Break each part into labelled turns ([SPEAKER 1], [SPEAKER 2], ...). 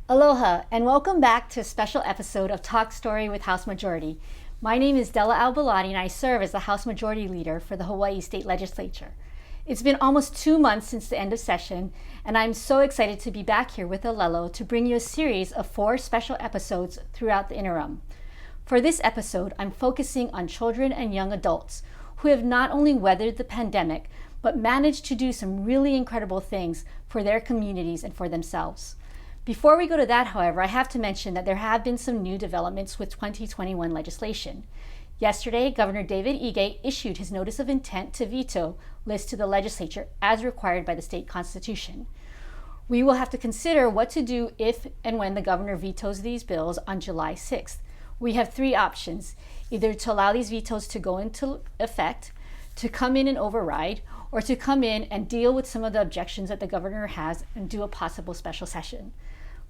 [SPEAKER 1] Aloha, and welcome back to a special episode of Talk Story with House Majority. My name is Della Belatti, and I serve as the House Majority Leader for the Hawaii State Legislature. It's been almost 2 months since the end of session, and I'm so excited to be back here with Alelo to bring you a series of 4 special episodes throughout the interim. For this episode, I'm focusing on children and young adults who have not only weathered the pandemic, but managed to do some really incredible things for their communities and for themselves. Before we go to that, however, I have to mention that there have been some new developments with 2021 legislation. Yesterday, Governor David Ige issued his notice of intent to veto list to the legislature as required by the state constitution. We will have to consider what to do if and when the governor vetoes these bills on July 6th. We have 3 options: either to allow these vetoes to go into effect, to come in and override, or to come in and deal with some of the objections that the governor has and do a possible special session.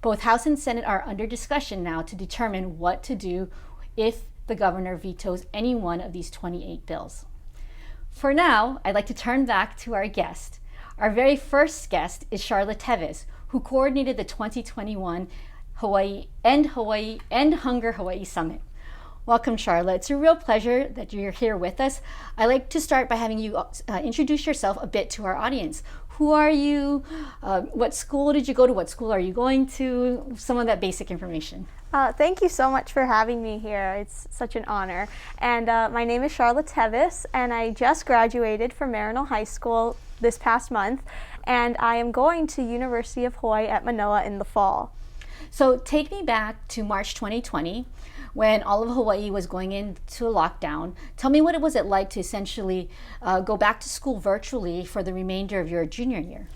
[SPEAKER 1] Both House and Senate are under discussion now to determine what to do if the governor vetoes any one of these 28 bills. For now, I'd like to turn back to our guest. Our very first guest is Charla Teves, who coordinated the 2021 End Hunger Hawaii Summit. Welcome, Charla. It's a real pleasure that you're here with us. I'd like to start by having you introduce yourself a bit to our audience. Who are you? What school did you go to? What school are you going to? Some of that basic information.
[SPEAKER 2] Thank you so much for having me here. It's such an honor. And my name is Charla Teves, and I just graduated from Marino High School this past month, and I am going to University of Hawaii at Manoa in the fall.
[SPEAKER 1] So take me back to March 2020, when all of Hawaii was going into a lockdown. Tell me, what was it like to essentially go back to school virtually for the remainder of your junior year?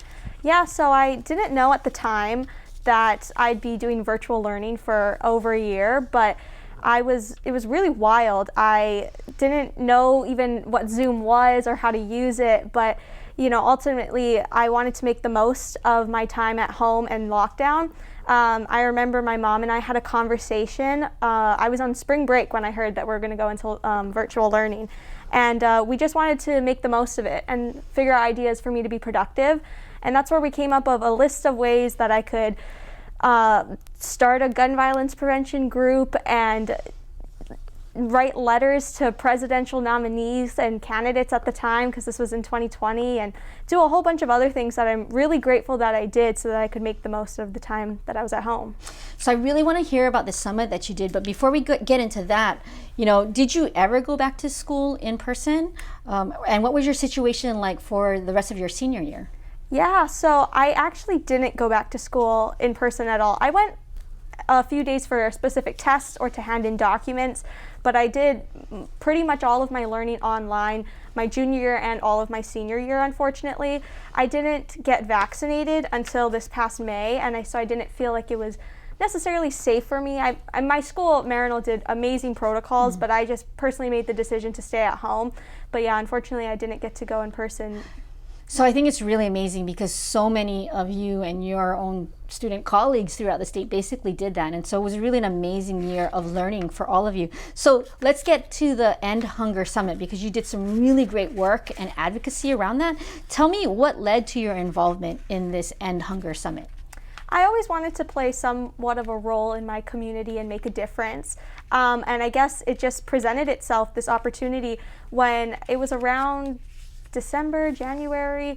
[SPEAKER 2] Yeah, so I didn't know at the time that I'd be doing virtual learning for over a year, but it was really wild. I didn't know even what Zoom was or how to use it, but ultimately I wanted to make the most of my time at home and lockdown. I remember my mom and I had a conversation. I was on spring break when I heard that we're going to go into virtual learning, and we just wanted to make the most of it and figure out ideas for me to be productive. And that's where we came up with a list of ways that I could start a gun violence prevention group and write letters to presidential nominees and candidates at the time, because this was in 2020, and do a whole bunch of other things that I'm really grateful that I did so that I could make the most of the time that I was at home.
[SPEAKER 1] So I really want to hear about the summit that you did, but before we get into that, did you ever go back to school in person? And what was your situation like for the rest of your senior year?
[SPEAKER 2] Yeah, so I actually didn't go back to school in person at all. I went a few days for a specific test or to hand in documents, but I did pretty much all of my learning online my junior year and all of my senior year, unfortunately. I didn't get vaccinated until this past May, and so I didn't feel like it was necessarily safe for me. My school, Marino, did amazing protocols, but I just personally made the decision to stay at home. But yeah, unfortunately, I didn't get to go in person.
[SPEAKER 1] So I think it's really amazing because so many of you and your own student colleagues throughout the state basically did that. And so it was really an amazing year of learning for all of you. So let's get to the End Hunger Summit, because you did some really great work and advocacy around that. Tell me what led to your involvement in this End Hunger Summit.
[SPEAKER 2] I always wanted to play somewhat of a role in my community and make a difference. And I guess it just presented itself, this opportunity, when it was around December, January,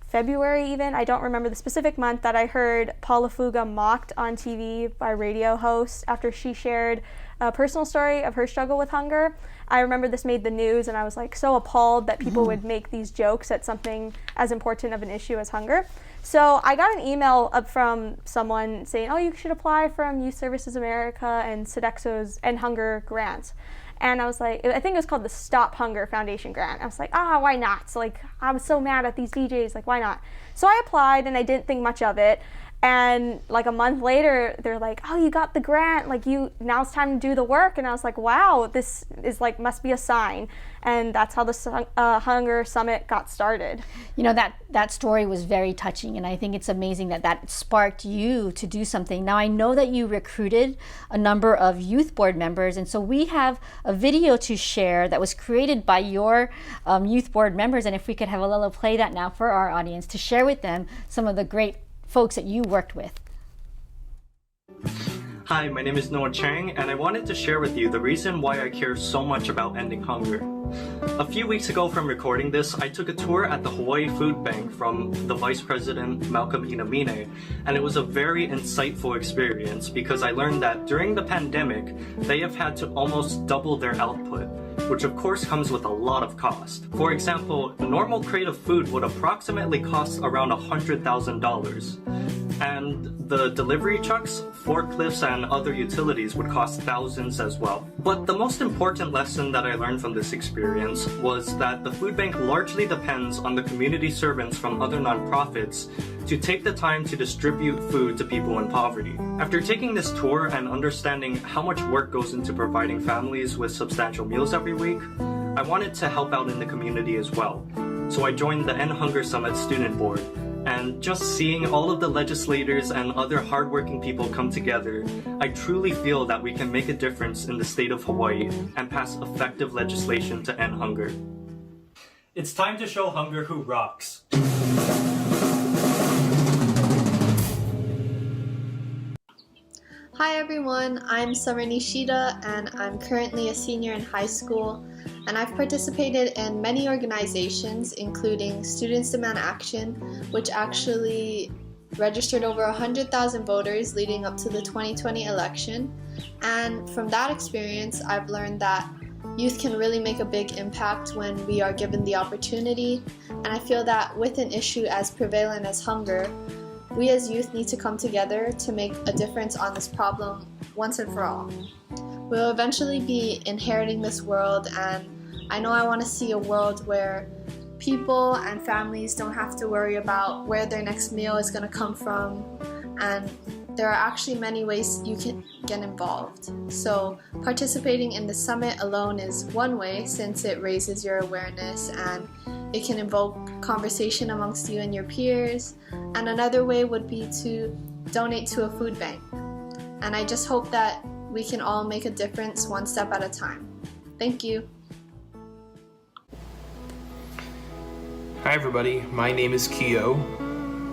[SPEAKER 2] February even, I don't remember the specific month, that I heard Paula Fuga mocked on TV by a radio host after she shared a personal story of her struggle with hunger. I remember this made the news, and I was like so appalled that people would make these jokes at something as important of an issue as hunger. So I got an email up from someone saying, oh, you should apply from Youth Services America and Sodexo's End Hunger grants. And I was like, I think it was called the Stop Hunger Foundation grant. I was like, why not? So I was so mad at these DJs, why not? So I applied, and I didn't think much of it. And a month later, they're like, oh, you got the grant, now it's time to do the work. And I was like, wow, this is must be a sign. And that's how the Hunger Summit got started.
[SPEAKER 1] That story was very touching, and I think it's amazing that sparked you to do something. Now, I know that you recruited a number of youth board members, and so we have a video to share that was created by your youth board members, and if we could have Alelo play that now for our audience to share with them some of the great folks that you worked with.
[SPEAKER 3] Hi, my name is Noah Chang, and I wanted to share with you the reason why I care so much about ending hunger. A few weeks ago from recording this, I took a tour at the Hawaii Food Bank from the Vice President, Malcolm Inamine, and it was a very insightful experience because I learned that during the pandemic, they have had to almost double their output, which of course comes with a lot of cost. For example, a normal crate of food would approximately cost around $100,000. And the delivery trucks, forklifts, and other utilities would cost thousands as well. But the most important lesson that I learned from this experience was that the food bank largely depends on the community servants from other nonprofits to take the time to distribute food to people in poverty. After taking this tour and understanding how much work goes into providing families with substantial meals every week, I wanted to help out in the community as well. So I joined the End Hunger Summit Student Board. And just seeing all of the legislators and other hardworking people come together, I truly feel that we can make a difference in the state of Hawaii and pass effective legislation to end hunger. It's time to show hunger who rocks.
[SPEAKER 4] Hi everyone, I'm Summer Nishida and I'm currently a senior in high school, and I've participated in many organizations including Students Demand Action, which actually registered over 100,000 voters leading up to the 2020 election. And from that experience, I've learned that youth can really make a big impact when we are given the opportunity, and I feel that with an issue as prevalent as hunger, we as youth need to come together to make a difference on this problem once and for all. We'll eventually be inheriting this world, and I know I want to see a world where people and families don't have to worry about where their next meal is going to come from, and there are actually many ways you can get involved. So participating in the summit alone is one way, since it raises your awareness and it can invoke conversation amongst you and your peers. And another way would be to donate to a food bank. And I just hope that we can all make a difference one step at a time. Thank you.
[SPEAKER 5] Hi everybody, my name is Keo.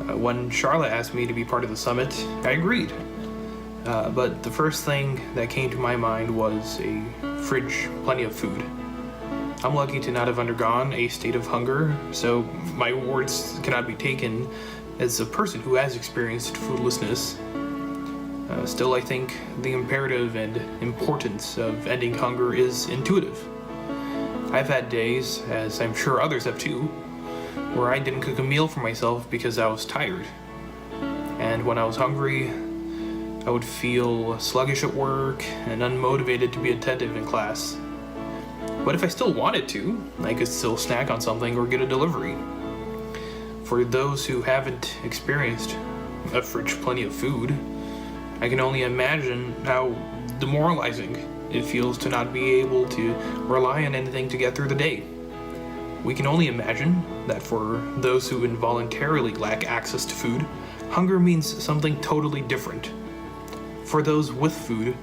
[SPEAKER 5] When Charla asked me to be part of the summit, I agreed. But the first thing that came to my mind was a fridge, plenty of food. I'm lucky to not have undergone a state of hunger, so my words cannot be taken as a person who has experienced foodlessness. Still, I think the imperative and importance of ending hunger is intuitive. I've had days, as I'm sure others have too, where I didn't cook a meal for myself because I was tired. And when I was hungry, I would feel sluggish at work and unmotivated to be attentive in class. But if I still wanted to, I could still snack on something or get a delivery. For those who haven't experienced a fridge plenty of food, I can only imagine how demoralizing it feels to not be able to rely on anything to get through the day. We can only imagine that for those who involuntarily lack access to food, hunger means something totally different. For those with food,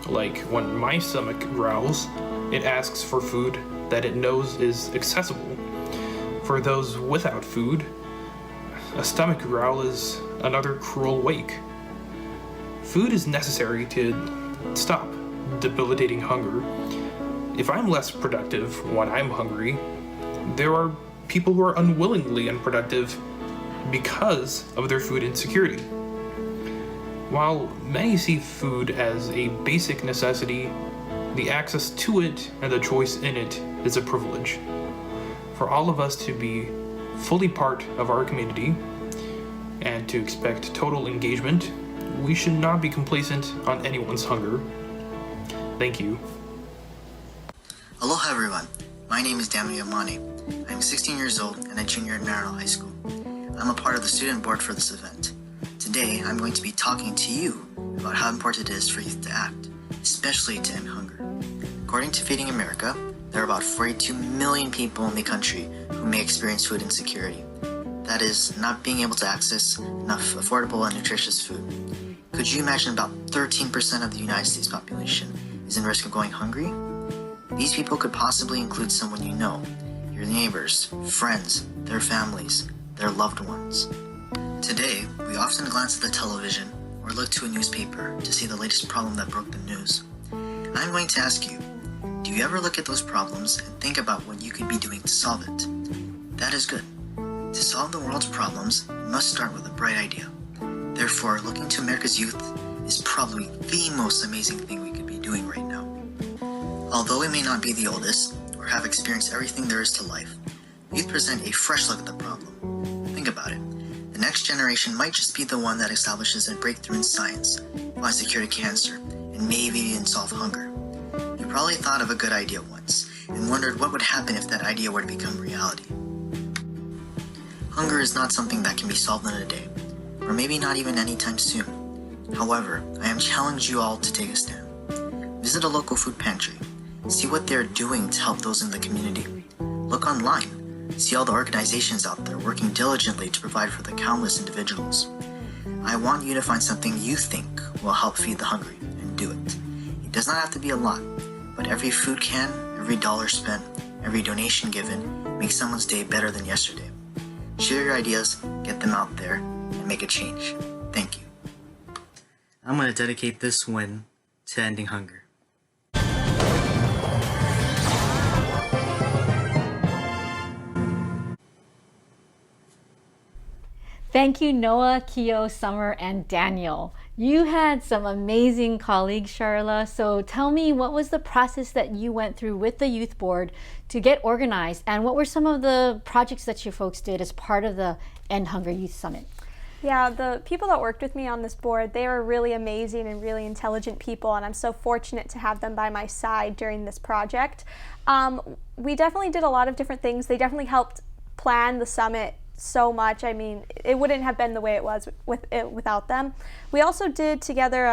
[SPEAKER 5] like when my stomach growls, it asks for food that it knows is accessible. For those without food, a stomach growl is another cruel wake. Food is necessary to stop debilitating hunger. If I'm less productive when I'm hungry, there are people who are unwillingly unproductive because of their food insecurity. While many see food as a basic necessity, the access to it and the choice in it is a privilege. For all of us to be fully part of our community and to expect total engagement, we should not be complacent on anyone's hunger. Thank you.
[SPEAKER 6] Aloha everyone, my name is Damian Yamane. I'm 16 years old and a junior at Merrill High School. I'm a part of the student board for this event. Today, I'm going to be talking to you about how important it is for youth to act, especially to end hunger. According to Feeding America, there are about 42 million people in the country who may experience food insecurity. That is, not being able to access enough affordable and nutritious food. Could you imagine about 13% of the United States population is in risk of going hungry? These people could possibly include someone you know, your neighbors, friends, their families, their loved ones. Today, we often glance at the television or look to a newspaper to see the latest problem that broke the news. I'm going to ask you, do you ever look at those problems and think about what you could be doing to solve it? That is good. To solve the world's problems, you must start with a bright idea. Therefore, looking to America's youth is probably the most amazing thing we could be doing right now. Although we may not be the oldest, or have experienced everything there is to life, youth present a fresh look at the problem. Think about it. The next generation might just be the one that establishes a breakthrough in science, finds a cure to cancer, and maybe even solve hunger. You probably thought of a good idea once, and wondered what would happen if that idea were to become reality. Hunger is not something that can be solved in a day, or maybe not even anytime soon. However, I am challenging you all to take a stand. Visit a local food pantry. See what they're doing to help those in the community. Look online. See all the organizations out there working diligently to provide for the countless individuals. I want you to find something you think will help feed the hungry, and do it. It does not have to be a lot, but every food can, every dollar spent, every donation given makes someone's day better than yesterday. Share your ideas, get them out there, and make a change. Thank you. I'm going to dedicate this win to ending hunger.
[SPEAKER 1] Thank you, Noah, Keo, Summer, and Daniel. You had some amazing colleagues, Charla. So tell me, what was the process that you went through with the youth board to get organized? And what were some of the projects that you folks did as part of the End Hunger Youth Summit?
[SPEAKER 2] Yeah, the people that worked with me on this board, they were really amazing and really intelligent people, and I'm so fortunate to have them by my side during this project. We definitely did a lot of different things. They definitely helped plan the summit so much. I mean, it wouldn't have been the way it was without them. We also did together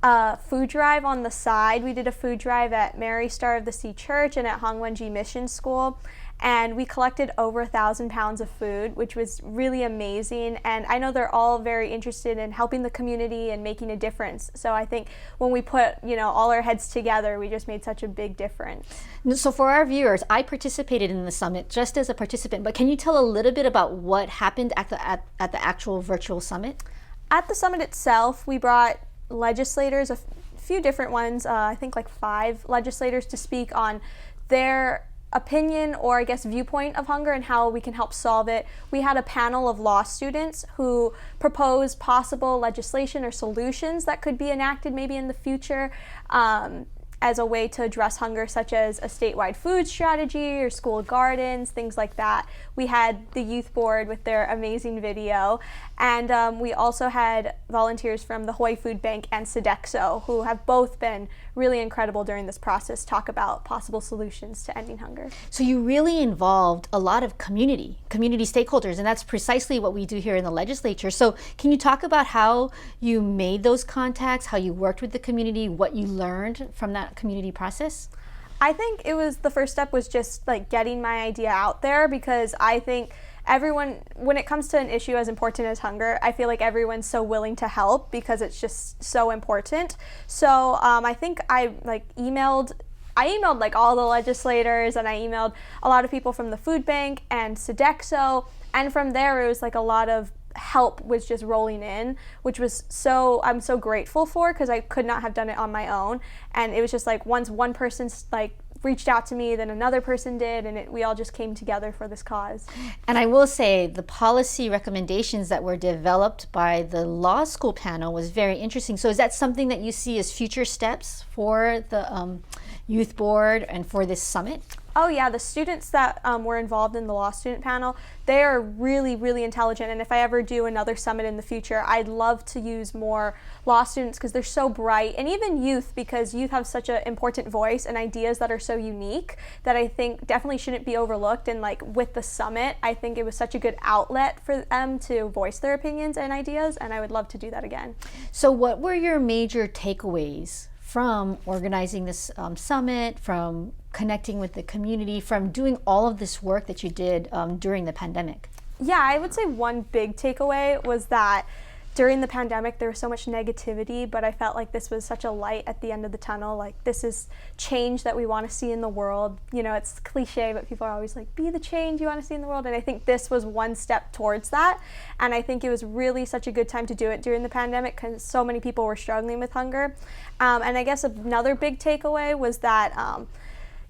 [SPEAKER 2] a food drive on the side. We did a food drive at Mary Star of the Sea Church and at Hongwenji Mission School, and we collected over 1,000 pounds of food, which was really amazing. And I know they're all very interested in helping the community and making a difference. So I think when we put, all our heads together, we just made such a big difference.
[SPEAKER 1] So for our viewers, I participated in the summit just as a participant, but can you tell a little bit about what happened at the actual virtual summit?
[SPEAKER 2] At the summit itself, we brought legislators, a few different ones, I think like 5 legislators, to speak on their opinion, or I guess viewpoint, of hunger and how we can help solve it. We had a panel of law students who proposed possible legislation or solutions that could be enacted maybe in the future as a way to address hunger, such as a statewide food strategy or school gardens, things like that. We had the youth board with their amazing video, and we also had volunteers from the Hawaii Food Bank and Sodexo, who have both been really incredible during this process, talk about possible solutions to ending hunger.
[SPEAKER 1] So you really involved a lot of community stakeholders, and that's precisely what we do here in the legislature. So can you talk about how you made those contacts, how you worked with the community, what you learned from that community process?
[SPEAKER 2] I think the first step was just like getting my idea out there, because I think everyone, when it comes to an issue as important as hunger, I feel like everyone's so willing to help because it's just so important. So I think I emailed like all the legislators, and I emailed a lot of people from the food bank and Sodexo, and from there it was like a lot of help was just rolling in, which was I'm so grateful for, because I could not have done it on my own. And it was just like once one person reached out to me, then another person did, and we all just came together for this cause.
[SPEAKER 1] And I will say the policy recommendations that were developed by the law school panel was very interesting. So is that something that you see as future steps for the youth board and for this summit?
[SPEAKER 2] Oh yeah, the students that were involved in the law student panel, they are really, really intelligent, and if I ever do another summit in the future, I'd love to use more law students because they're so bright, and even youth, because youth have such an important voice and ideas that are so unique that I think definitely shouldn't be overlooked. And with the summit, I think it was such a good outlet for them to voice their opinions and ideas, and I would love to do that again.
[SPEAKER 1] So what were your major takeaways from organizing this summit, from connecting with the community, from doing all of this work that you did during the pandemic?
[SPEAKER 2] Yeah, I would say one big takeaway was that during the pandemic, there was so much negativity, but I felt like this was such a light at the end of the tunnel. Like, this is change that we want to see in the world. You know, it's cliche, but people are always like, be the change you want to see in the world. And I think this was one step towards that. And I think it was really such a good time to do it during the pandemic because so many people were struggling with hunger. And I guess another big takeaway was that,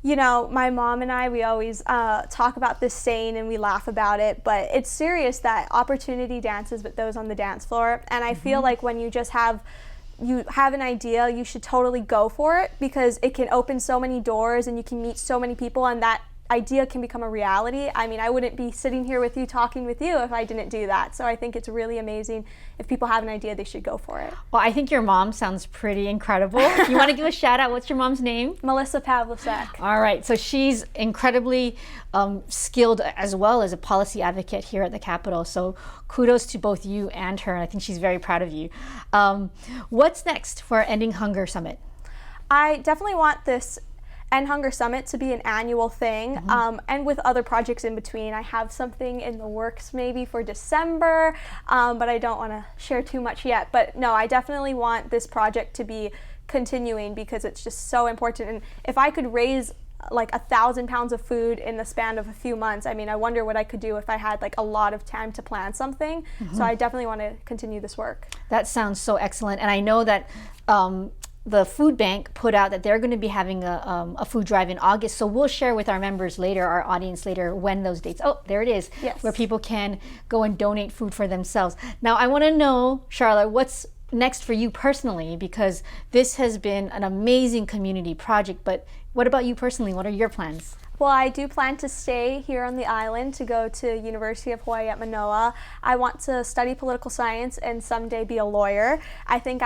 [SPEAKER 2] you know, my mom and I, we always talk about this saying and we laugh about it, but it's serious that opportunity dances with those on the dance floor. And I feel like when you have an idea, you should totally go for it because it can open so many doors and you can meet so many people and that idea can become a reality. I mean, I wouldn't be sitting here with you talking with you if I didn't do that. So I think it's really amazing. If people have an idea, they should go for it.
[SPEAKER 1] Well, I think your mom sounds pretty incredible. You want to give a shout out? What's your mom's name?
[SPEAKER 2] Melissa Pavlicek.
[SPEAKER 1] All right, so she's incredibly skilled as well as a policy advocate here at the Capitol. So kudos to both you and her. I think she's very proud of you. What's next for our Ending Hunger Summit?
[SPEAKER 2] I definitely want this End Hunger Summit to be an annual thing, and with other projects in between. I have something in the works maybe for December, but I don't want to share too much yet. But no, I definitely want this project to be continuing because it's just so important. And if I could raise like 1,000 pounds of food in the span of a few months, I mean, I wonder what I could do if I had like a lot of time to plan something. So I definitely want to continue this work.
[SPEAKER 1] That sounds so excellent. And I know that the food bank put out that they're going to be having a food drive in August. So we'll share with our members later, our audience later, when those dates. Oh, there it is.
[SPEAKER 2] Yes.
[SPEAKER 1] Where people can go and donate food for themselves. Now, I want to know, Charla, what's next for you personally? Because this has been an amazing community project. But what about you personally? What are your plans?
[SPEAKER 2] Well, I do plan to stay here on the island to go to University of Hawaii at Manoa. I want to study political science and someday be a lawyer. I think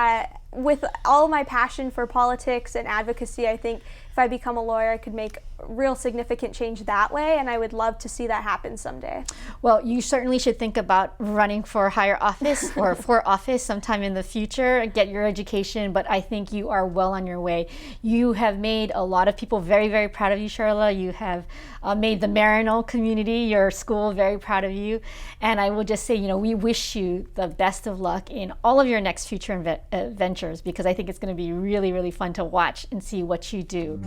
[SPEAKER 2] with all my passion for politics and advocacy, I think if I become a lawyer, I could make real significant change that way, and I would love to see that happen someday.
[SPEAKER 1] Well, you certainly should think about running for higher office or for office sometime in the future, get your education, but I think you are well on your way. You have made a lot of people very, very proud of you, Charla. You have made the Marino community, your school, very proud of you. And I will just say, you know, we wish you the best of luck in all of your next future ventures, because I think it's going to be really, really fun to watch and see what you do.